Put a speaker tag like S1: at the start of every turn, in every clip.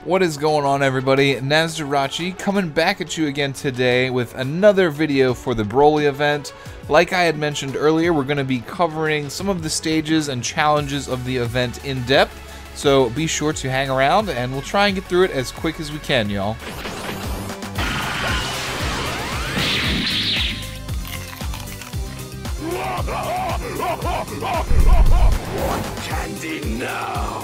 S1: What is going on, everybody? Nasdorachi coming back at you again today with another video for the Broly event. Like I had mentioned earlier, we're going to be covering some of the stages and challenges of the event in depth, so be sure to hang around and we'll try and get through it as quick as we can, y'all.
S2: Want candy now?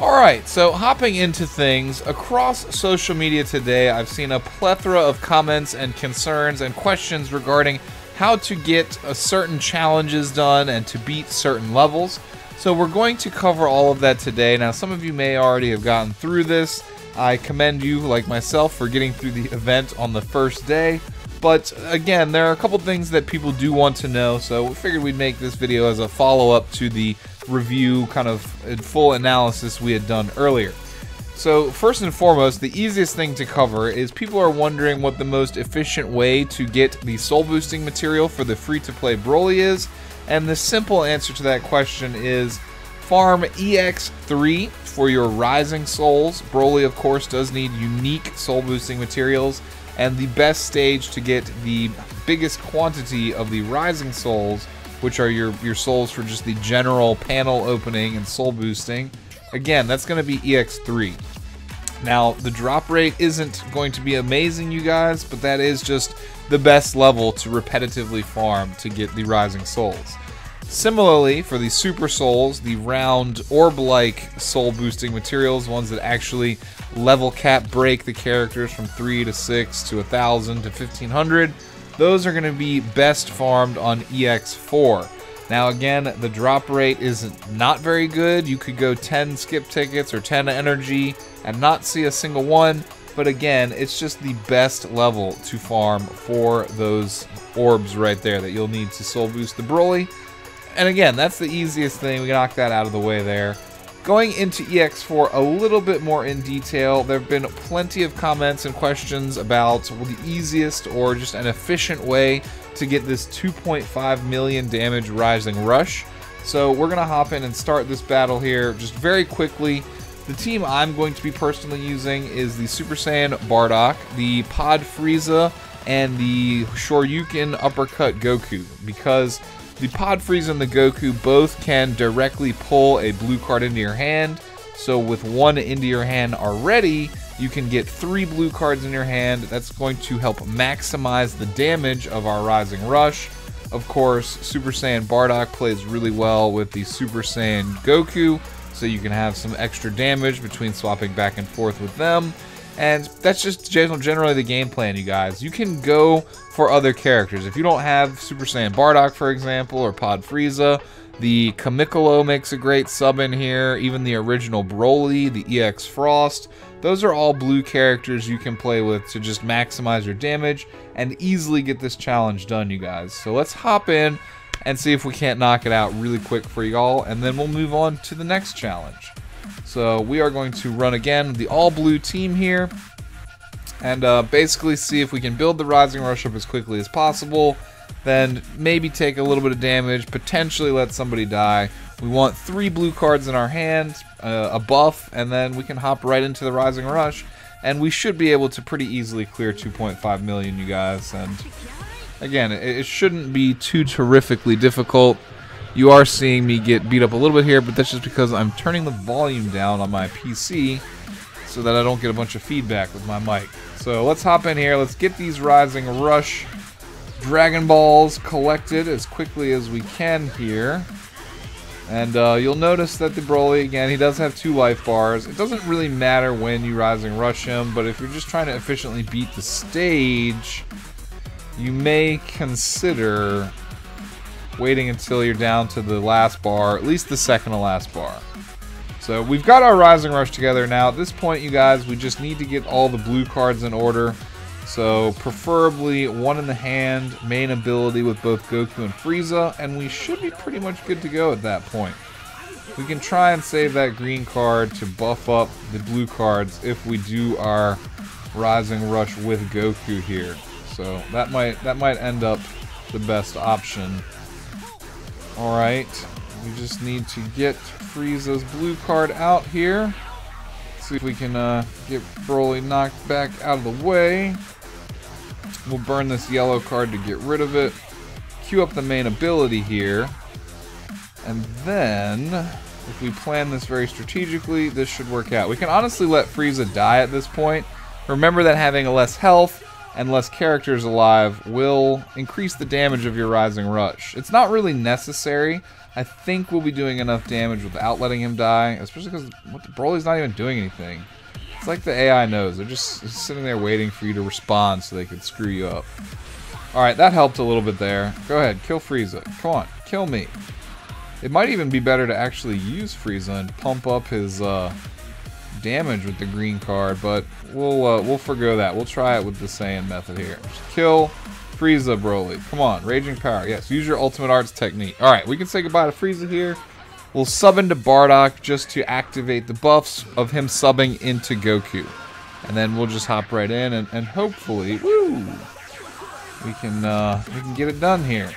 S1: Alright, so hopping into things, across social media today I've seen a plethora of comments and concerns and questions regarding how to get certain challenges done and to beat certain levels. So we're going to cover all of that today. Now, some of you may already have gotten through this. I commend you, like myself, for getting through the event on the first day. But again, there are a couple things that people do want to know, so we figured we'd make this video as a follow-up to the review, kind of full analysis we had done earlier. So first and foremost, the easiest thing to cover is people are wondering what the most efficient way to get the soul boosting material for the free-to-play Broly is, and the simple answer to that question is farm EX3 for your rising souls. Broly, of course, does need unique soul boosting materials, and the best stage to get the biggest quantity of the rising souls, which are your souls for just the general panel opening and soul boosting, again, that's going to be EX3. Now, the drop rate isn't going to be amazing, you guys, but that is just the best level to repetitively farm to get the rising souls. Similarly, for the super souls, the round orb-like soul boosting materials, ones that actually level cap break the characters from 3 to 6 to 1,000 to 1,500, those are going to be best farmed on EX4. Now again, the drop rate is not very good. You could go 10 skip tickets or 10 energy and not see a single one, but again, it's just the best level to farm for those orbs right there that you'll need to soul boost the Broly. And again, that's the easiest thing. We knocked that out of the way there. Going into EX4 a little bit more in detail, there have been plenty of comments and questions about the easiest or just an efficient way to get this 2.5 million damage Rising Rush. So we're going to hop in and start this battle here just very quickly. The team I'm going to be personally using is the Super Saiyan Bardock, the Pod Frieza, and the Shoryuken Uppercut Goku, because the Pod Frieza and the Goku both can directly pull a blue card into your hand. So with one into your hand already, you can get 3 blue cards in your hand. That's going to help maximize the damage of our Rising Rush. Of course, Super Saiyan Bardock plays really well with the Super Saiyan Goku, so you can have some extra damage between swapping back and forth with them. And that's just generally the game plan, you guys. You can go for other characters. If you don't have Super Saiyan Bardock, for example, or Pod Frieza, the Kamikolo makes a great sub in here. Even the original Broly, the EX Frost. Those are all blue characters you can play with to just maximize your damage and easily get this challenge done, you guys. So let's hop in and see if we can't knock it out really quick for y'all, and then we'll move on to the next challenge. So we are going to run again the all-blue team here, and basically see if we can build the Rising Rush up as quickly as possible, then maybe take a little bit of damage, potentially let somebody die. We want 3 blue cards in our hand, a buff, and then we can hop right into the Rising Rush, and we should be able to pretty easily clear 2.5 million, you guys. And again, it shouldn't be too terrifically difficult. You are seeing me get beat up a little bit here, but that's just because I'm turning the volume down on my PC so that I don't get a bunch of feedback with my mic. So let's hop in here. Let's get these Rising Rush Dragon Balls collected as quickly as we can here. And you'll notice that the Broly, again, he does have 2 life bars. It doesn't really matter when you Rising Rush him, but if you're just trying to efficiently beat the stage, you may consider waiting until you're down to the last bar, at least the second to last bar. So we've got our Rising Rush together now. At this point, you guys, we just need to get all the blue cards in order. So preferably 1 in the hand, main ability with both Goku and Frieza, and we should be pretty much good to go at that point. We can try and save that green card to buff up the blue cards if we do our Rising Rush with Goku here. So that might end up the best option. Alright, we just need to get Frieza's blue card out here. Let's see if we can get Broly knocked back out of the way. We'll burn this yellow card to get rid of it. Queue up the main ability here. And then, if we plan this very strategically, this should work out. We can honestly let Frieza die at this point. Remember that having less health and less characters alive will increase the damage of your Rising Rush. It's not really necessary. I think we'll be doing enough damage without letting him die, especially because Broly's not even doing anything. It's like the AI knows. They're just sitting there waiting for you to respond so they can screw you up. Alright, that helped a little bit there. Go ahead, kill Frieza. Come on, kill me. It might even be better to actually use Frieza and pump up his damage with the green card, but we'll forgo that. We'll try it with the Saiyan method here. Just kill Frieza, Broly. Come on, Raging Power. Yes, use your Ultimate Arts technique. Alright, we can say goodbye to Frieza here. We'll sub into Bardock just to activate the buffs of him subbing into Goku. And then we'll just hop right in and hopefully, woo, we can get it done here.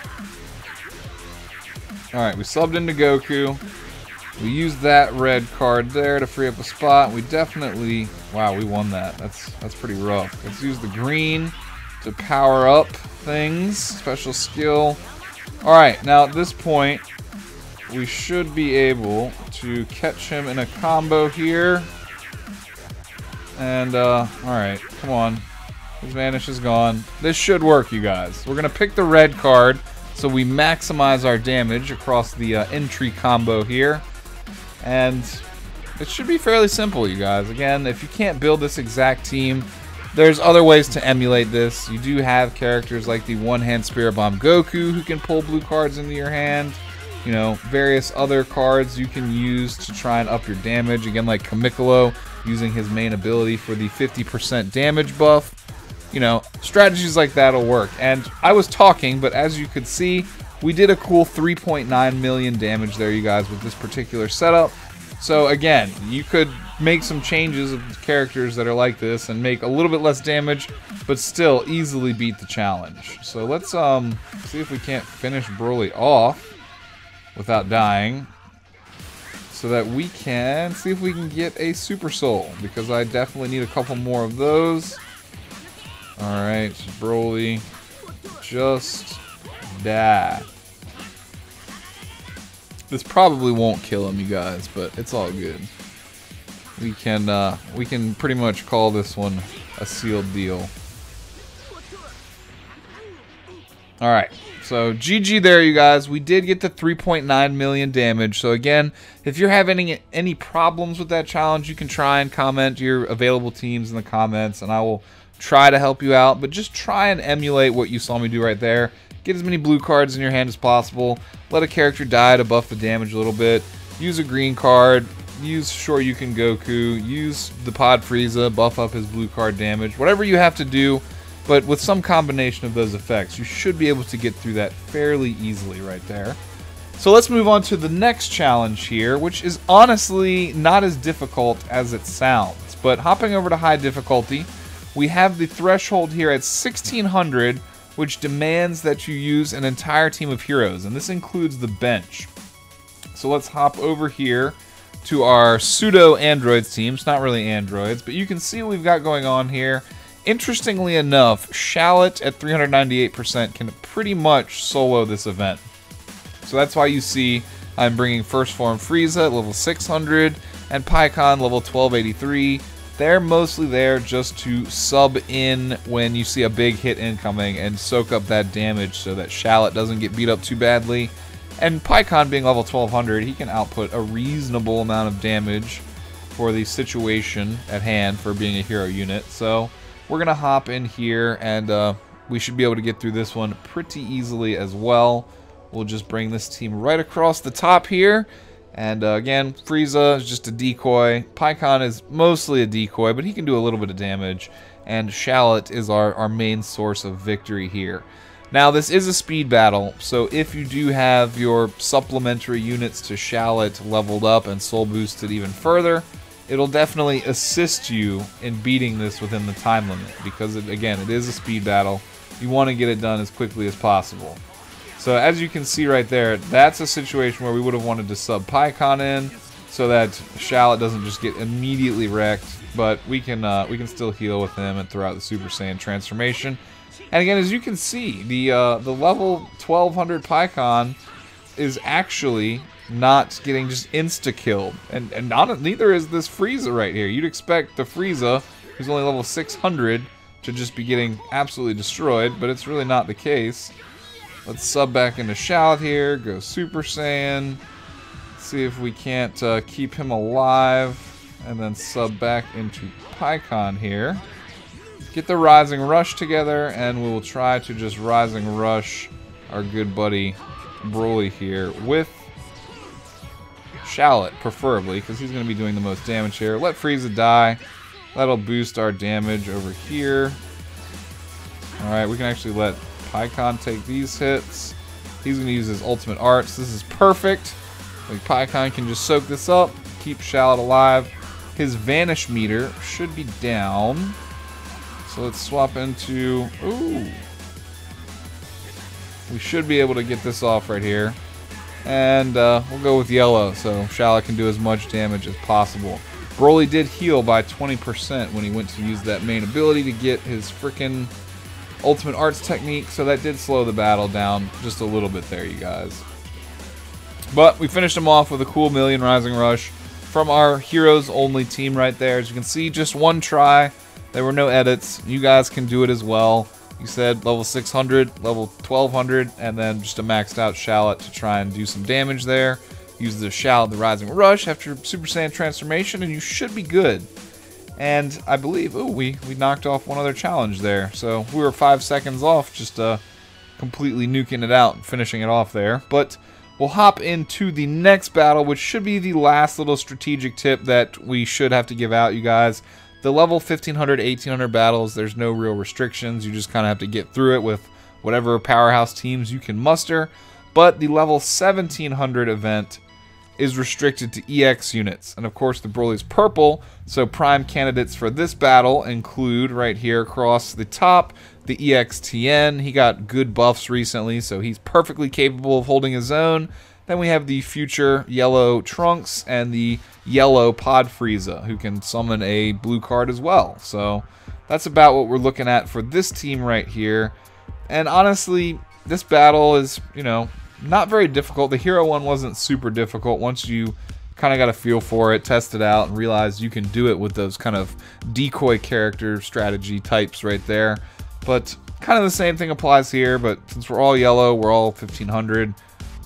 S1: Alright, we subbed into Goku. We used that red card there to free up a spot. We definitely, wow, we won that. That's pretty rough. Let's use the green to power up things. Special skill. Alright, now at this point, we should be able to catch him in a combo here. And, alright, come on. His Vanish is gone. This should work, you guys. We're going to pick the red card so we maximize our damage across the entry combo here. And it should be fairly simple, you guys. Again, if you can't build this exact team, there's other ways to emulate this. You do have characters like the one-hand Spirit Bomb Goku who can pull blue cards into your hand. You know, various other cards you can use to try and up your damage. Again, like Kamikolo using his main ability for the 50% damage buff. You know, strategies like that will work. And I was talking, but as you could see, we did a cool 3.9 million damage there, you guys, with this particular setup. So again, you could make some changes of characters that are like this and make a little bit less damage, but still easily beat the challenge. So let's see if we can't finish Broly off without dying, so that we can see if we can get a Super Soul, because I definitely need a couple more of those. Alright, Broly, just die. This probably won't kill him, you guys, but it's all good. We can pretty much call this one a sealed deal. Alright, so GG there, you guys. We did get the 3.9 million damage. So again, if you're having any problems with that challenge, you can try and comment your available teams in the comments, and I will try to help you out. But just try and emulate what you saw me do right there. Get as many blue cards in your hand as possible. Let a character die to buff the damage a little bit. Use a green card. Use Shoryuken Goku. Use the Pod Frieza. Buff up his blue card damage. Whatever you have to do, but with some combination of those effects, you should be able to get through that fairly easily right there. So let's move on to the next challenge here, which is honestly not as difficult as it sounds. But hopping over to high difficulty, we have the threshold here at 1600, which demands that you use an entire team of heroes, and this includes the bench. So let's hop over here to our pseudo-androids team. It's not really androids, but you can see what we've got going on here. Interestingly enough, Shallot at 398% can pretty much solo this event. So that's why you see I'm bringing First Form Frieza at level 600 and Pikkon level 1283. They're mostly there just to sub in when you see a big hit incoming and soak up that damage so that Shallot doesn't get beat up too badly. And Pikkon being level 1200, he can output a reasonable amount of damage for the situation at hand for being a hero unit. So we're going to hop in here, and we should be able to get through this one pretty easily as well. We'll just bring this team right across the top here. And again, Frieza is just a decoy. Pikkon is mostly a decoy, but he can do a little bit of damage. And Shallot is our main source of victory here. Now, this is a speed battle, so if you do have your supplementary units to Shallot leveled up and soul boosted even further, it'll definitely assist you in beating this within the time limit, because, again, it is a speed battle. You want to get it done as quickly as possible. So as you can see right there, that's a situation where we would have wanted to sub Pikkon in, so that Shallot doesn't just get immediately wrecked. But we can still heal with him and throughout the Super Saiyan transformation. And again, as you can see, the level 1200 Pycon is actually not getting just insta-killed. And neither is this Frieza right here. You'd expect the Frieza, who's only level 600, to just be getting absolutely destroyed, but it's really not the case. Let's sub back into Shallot here, go Super Saiyan, see if we can't keep him alive, and then sub back into Pycon here. Get the Rising Rush together, and we will try to just Rising Rush our good buddy Broly here with Shallot, preferably, because he's going to be doing the most damage here. Let Frieza die. That'll boost our damage over here. Alright, we can actually let Pycon take these hits. He's going to use his ultimate arts. This is perfect. Like, Pycon can just soak this up, keep Shallot alive. His Vanish meter should be down. So let's swap into... Ooh. We should be able to get this off right here. And we'll go with yellow, so Shallot can do as much damage as possible. Broly did heal by 20% when he went to use that main ability to get his frickin' ultimate arts technique, so that did slow the battle down just a little bit there, you guys. But we finished him off with a cool million Rising Rush from our Heroes Only team right there. As you can see, just one try. There were no edits. You guys can do it as well. You said level 600, level 1200, and then just a maxed out Shallot to try and do some damage there. Use the Shallot, the Rising Rush after Super Saiyan transformation, and you should be good. And I believe, ooh, we knocked off one other challenge there. So we were 5 seconds off, just completely nuking it out and finishing it off there. But we'll hop into the next battle, which should be the last little strategic tip that we should have to give out, you guys. The level 1500, 1800 battles, there's no real restrictions. You just kind of have to get through it with whatever powerhouse teams you can muster. But the level 1700 event is restricted to EX units. And of course the Broly's purple, so prime candidates for this battle include right here across the top, the EXTN. He got good buffs recently, so he's perfectly capable of holding his own. Then we have the future yellow Trunks and the yellow Pod Frieza, who can summon a blue card as well. So that's about what we're looking at for this team right here. And honestly, this battle is, you know, not very difficult. The hero one wasn't super difficult once you kind of got a feel for it, test it out, and realize you can do it with those kind of decoy character strategy types right there. But kind of the same thing applies here, but since we're all yellow, we're all 1500,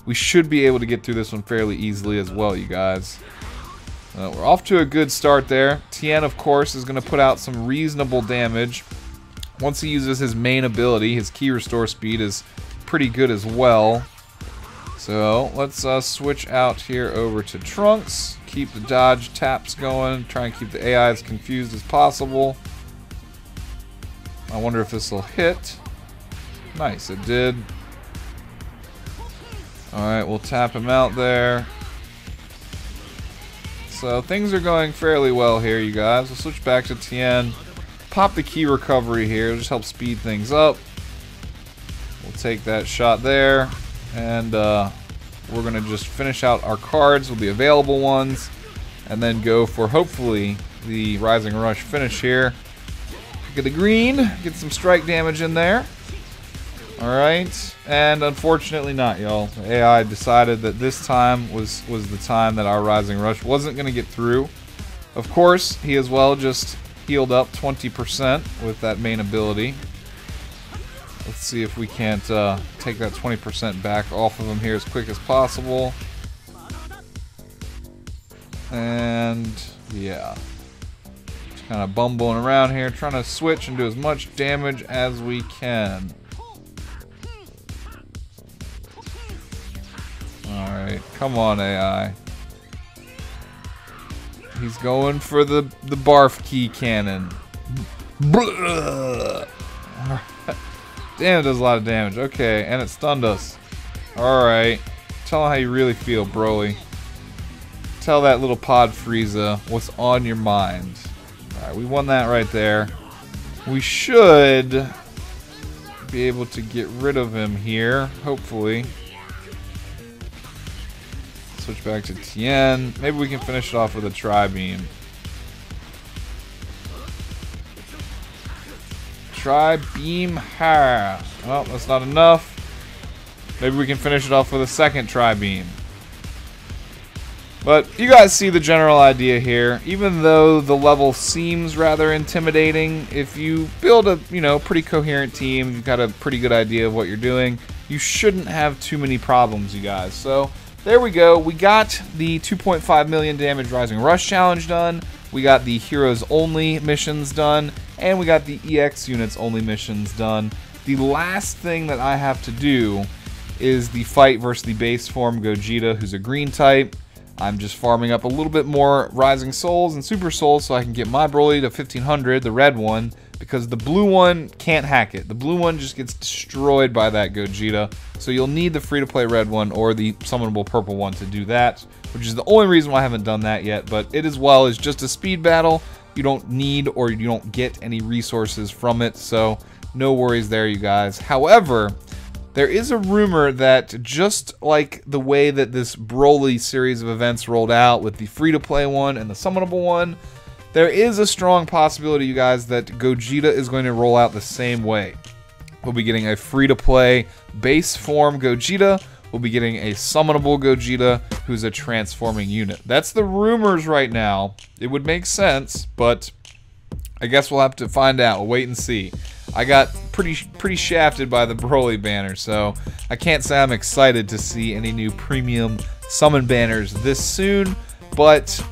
S1: we should be able to get through this one fairly easily as well, you guys. We're off to a good start there. Tien, of course, is going to put out some reasonable damage. Once he uses his main ability, his Ki Restore speed is pretty good as well. So let's switch out here over to Trunks. Keep the dodge taps going. Try and keep the AI as confused as possible. I wonder if this will hit. Nice, it did. Alright, we'll tap him out there. So things are going fairly well here, you guys. We'll switch back to Tien. Pop the Ki recovery here. Just help speed things up. We'll take that shot there. And we're going to just finish out our cards with the available ones. And then go for, hopefully, the Rising Rush finish here. Get the green. Get some strike damage in there. Alright. And unfortunately not, y'all. The AI decided that this time was the time that our Rising Rush wasn't going to get through. Of course, he as well just healed up 20% with that main ability. Let's see if we can't take that 20% back off of him here as quick as possible. And yeah, just kind of bumbling around here, trying to switch and do as much damage as we can. Alright, come on AI. He's going for the barf key cannon. Damn, it does a lot of damage. Okay, and it stunned us. Alright. Tell him how you really feel, Broly. Tell that little Pod Frieza what's on your mind. Alright, we won that right there. We should be able to get rid of him here, hopefully. So Switch back to Tien. Maybe we can finish it off with a Tri-Beam. Tri-Beam her. Well, that's not enough. Maybe we can finish it off with a second Tri-Beam. But you guys see the general idea here. Even though the level seems rather intimidating, if you build a pretty coherent team, you've got a pretty good idea of what you're doing, you shouldn't have too many problems, you guys. So there we go. We got the 2.5 million damage Rising Rush challenge done. We got the Heroes Only missions done. And we got the EX Units Only missions done. The last thing that I have to do is the fight versus the base form Gogeta, who's a green type. I'm just farming up a little bit more Rising Souls and Super Souls so I can get my Broly to 1500, the red one, because the blue one can't hack it. The blue one just gets destroyed by that Gogeta, so you'll need the free-to-play red one or the summonable purple one to do that, which is the only reason why I haven't done that yet, but it as well is just a speed battle. You don't need or you don't get any resources from it, so no worries there, you guys. However, there is a rumor that just like the way that this Broly series of events rolled out with the free-to-play one and the summonable one, there is a strong possibility, you guys, that Gogeta is going to roll out the same way. We'll be getting a free-to-play base form Gogeta. We'll be getting a summonable Gogeta who's a transforming unit. That's the rumors right now. It would make sense, but I guess we'll have to find out. We'll wait and see. I got pretty shafted by the Broly banner, so I can't say I'm excited to see any new premium summon banners this soon, but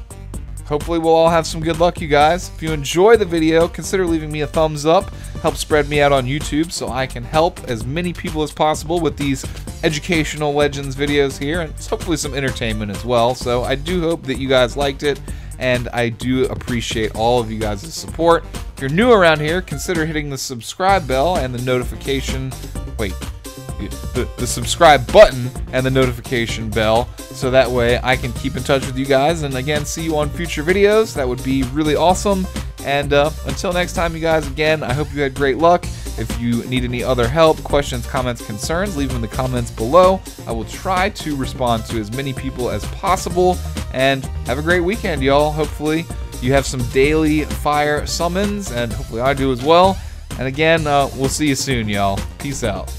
S1: hopefully we'll all have some good luck, you guys. If you enjoy the video, consider leaving me a thumbs up. Help spread me out on YouTube so I can help as many people as possible with these educational Legends videos here, and hopefully some entertainment as well. So I do hope that you guys liked it, and I do appreciate all of you guys' support. If you're new around here, consider hitting the subscribe bell and the notification, the subscribe button and the notification bell, so that way I can keep in touch with you guys and again see you on future videos. That would be really awesome. And until next time, you guys, again, I hope you had great luck. If you need any other help, questions, comments, concerns, leave them in the comments below. I will try to respond to as many people as possible. And have a great weekend, y'all. Hopefully you have some daily fire summons, and hopefully I do as well. And again, we'll see you soon, y'all. Peace out.